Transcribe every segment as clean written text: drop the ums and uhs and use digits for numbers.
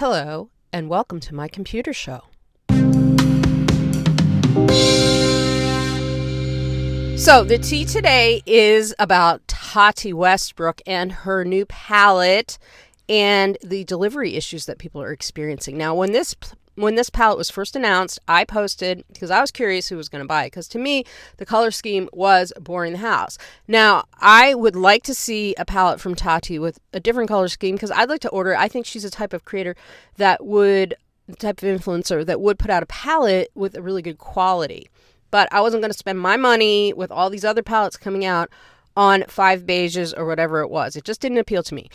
Hello, and welcome to my computer show. So, the tea today is about Tati Westbrook and her new palette and the delivery issues that people are experiencing. Now, when this palette was first announced, I posted because I was curious who was going to buy it, because to me, the color scheme was boring the house. Now, I would like to see a palette from Tati with a different color scheme because I'd like to order it. I think she's a type of creator type of influencer that would put out a palette with a really good quality. But I wasn't going to spend my money with all these other palettes coming out on 5 beiges or whatever it was. It just didn't appeal to me.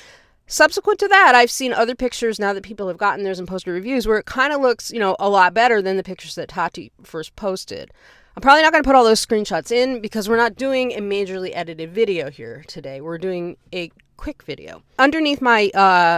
Subsequent to that, I've seen other pictures now that people have gotten theirs and posted reviews where it kind of looks, a lot better than the pictures that Tati first posted. I'm probably not going to put all those screenshots in because we're not doing a majorly edited video here today. We're doing a quick video. Underneath my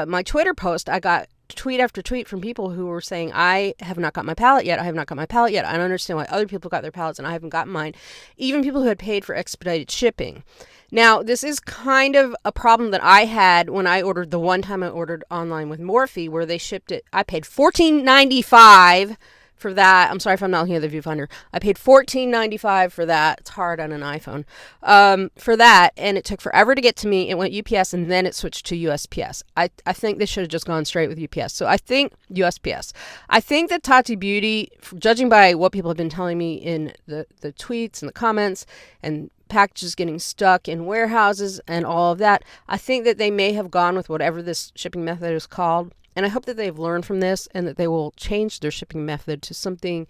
my Twitter post, I got tweet after tweet from people who were saying, I have not got my palette yet. I have not got my palette yet. I don't understand why other people got their palettes and I haven't gotten mine. Even people who had paid for expedited shipping. Now, this is kind of a problem that I had when I ordered the one time I ordered online with Morphe, where they shipped it. I paid $14.95 for that. I'm sorry if I'm not looking at the viewfinder. I paid $14.95 for that. It's hard on an iPhone. For that, and it took forever to get to me. It went UPS and then it switched to USPS. I think they should have just gone straight with UPS. So I think USPS. I think that Tati Beauty, judging by what people have been telling me in the tweets and the comments and packages getting stuck in warehouses and all of that, I think that they may have gone with whatever this shipping method is called. And I hope that they've learned from this and that they will change their shipping method to something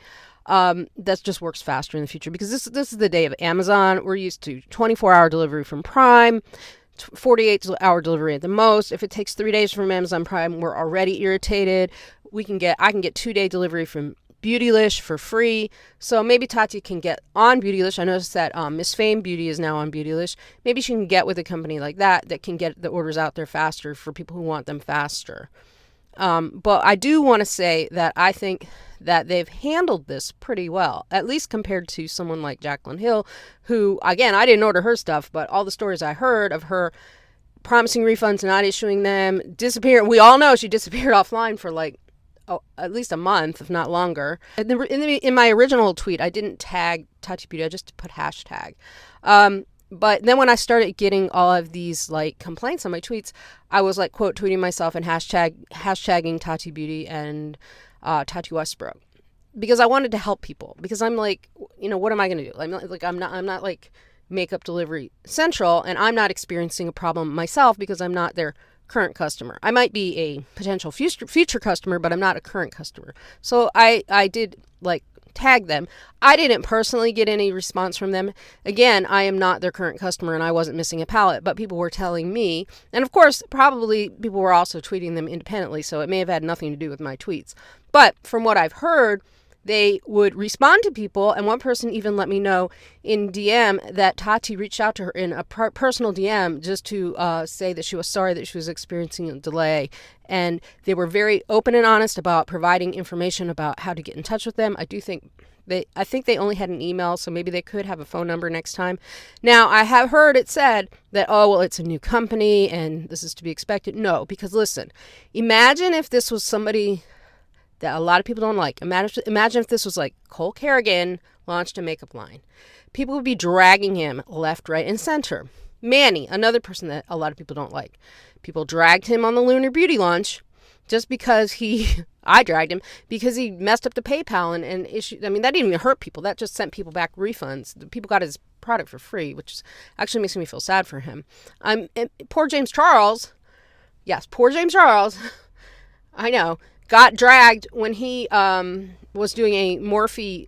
that just works faster in the future. Because this is the day of Amazon. We're used to 24-hour delivery from Prime, 48-hour delivery at the most. If it takes 3 days from Amazon Prime, we're already irritated. I can get 2-day delivery from Beautylish for free. So maybe Tati can get on Beautylish. I noticed that Miss Fame Beauty is now on Beautylish. Maybe she can get with a company like that can get the orders out there faster for people who want them faster. But I do want to say that I think that they've handled this pretty well, at least compared to someone like Jaclyn Hill, who, again, I didn't order her stuff, but all the stories I heard of her promising refunds, not issuing them, disappearing. We all know she disappeared offline for at least a month, if not longer. In my original tweet, I didn't tag Tati Beauty. I just put hashtag. But then when I started getting all of these complaints on my tweets, I was quote tweeting myself and hashtagging Tati Beauty and Tati Westbrook, because I wanted to help people. Because I'm what am I going to do? I'm not makeup delivery central, and I'm not experiencing a problem myself because I'm not their current customer. I might be a potential future customer, but I'm not a current customer. So I did tag them. I didn't personally get any response from them. Again, I am not their current customer and I wasn't missing a palette, but people were telling me, and of course, probably people were also tweeting them independently, so it may have had nothing to do with my tweets. But from what I've heard, they would respond to people, and one person even let me know in DM that Tati reached out to her in a personal DM just to say that she was sorry that she was experiencing a delay. And they were very open and honest about providing information about how to get in touch with them. I think they only had an email, so maybe they could have a phone number next time. Now, I have heard it said that, it's a new company and this is to be expected. No, because listen, imagine if this was somebody that a lot of people don't like. Imagine if this was Cole Kerrigan launched a makeup line. People would be dragging him left, right, and center. Manny, another person that a lot of people don't like. People dragged him on the Lunar Beauty launch just because I dragged him because he messed up the PayPal and issued. I mean, that didn't even hurt people. That just sent people back refunds. The people got his product for free, which actually makes me feel sad for him. Poor James Charles. Yes, poor James Charles. I know. Got dragged when he was doing a Morphe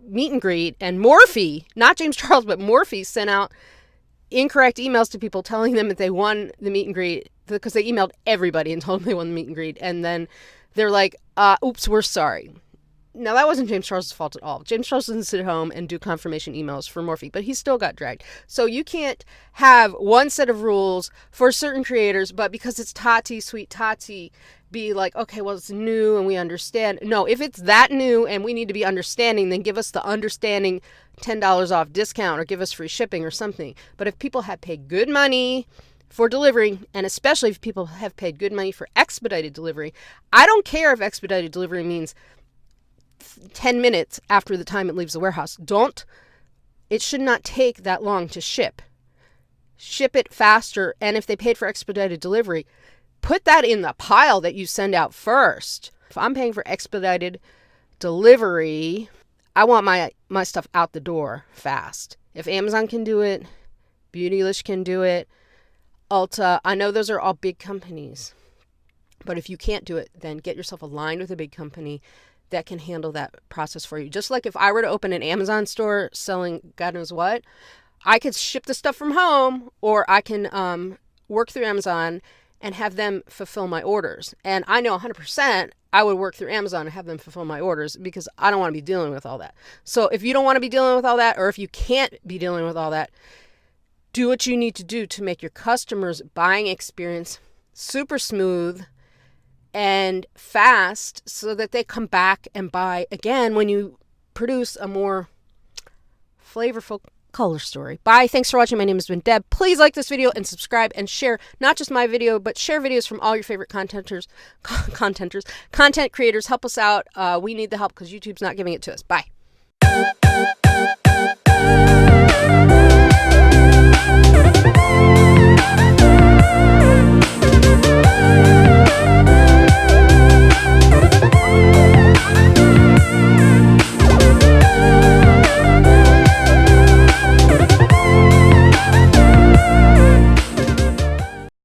meet and greet, and Morphe, not James Charles, but Morphe sent out incorrect emails to people telling them that they won the meet and greet, because they emailed everybody and told them they won the meet and greet, and then they're like, oops, we're sorry. Now, that wasn't James Charles' fault at all. James Charles didn't sit home and do confirmation emails for Morphe, but he still got dragged. So you can't have one set of rules for certain creators, but because it's Tati, sweet Tati, be okay, well, it's new and we understand. No, if it's that new and we need to be understanding, then give us the understanding $10 off discount or give us free shipping or something. But if people have paid good money for delivery, and especially if people have paid good money for expedited delivery. I don't care if expedited delivery means 10 minutes after the time it leaves the warehouse. It should not take that long to ship. Ship it faster, and if they paid for expedited delivery, put that in the pile that you send out first. If I'm paying for expedited delivery, I want my stuff out the door fast. If Amazon can do it, Beautylish can do it, Ulta, I know those are all big companies. But if you can't do it, then get yourself aligned with a big company that can handle that process for you. Just like if I were to open an Amazon store selling God knows what, I could ship the stuff from home, or I can work through Amazon and have them fulfill my orders. And I know 100% I would work through Amazon and have them fulfill my orders, because I don't want to be dealing with all that. So if you don't want to be dealing with all that, or if you can't be dealing with all that, do what you need to do to make your customers' buying experience super smooth and fast, so that they come back and buy again when you produce a more flavorful color story. Bye. Thanks for watching. My name has been Deb. Please like this video and subscribe and share not just my video, but share videos from all your favorite content creators. Help us out. We need the help because YouTube's not giving it to us. Bye.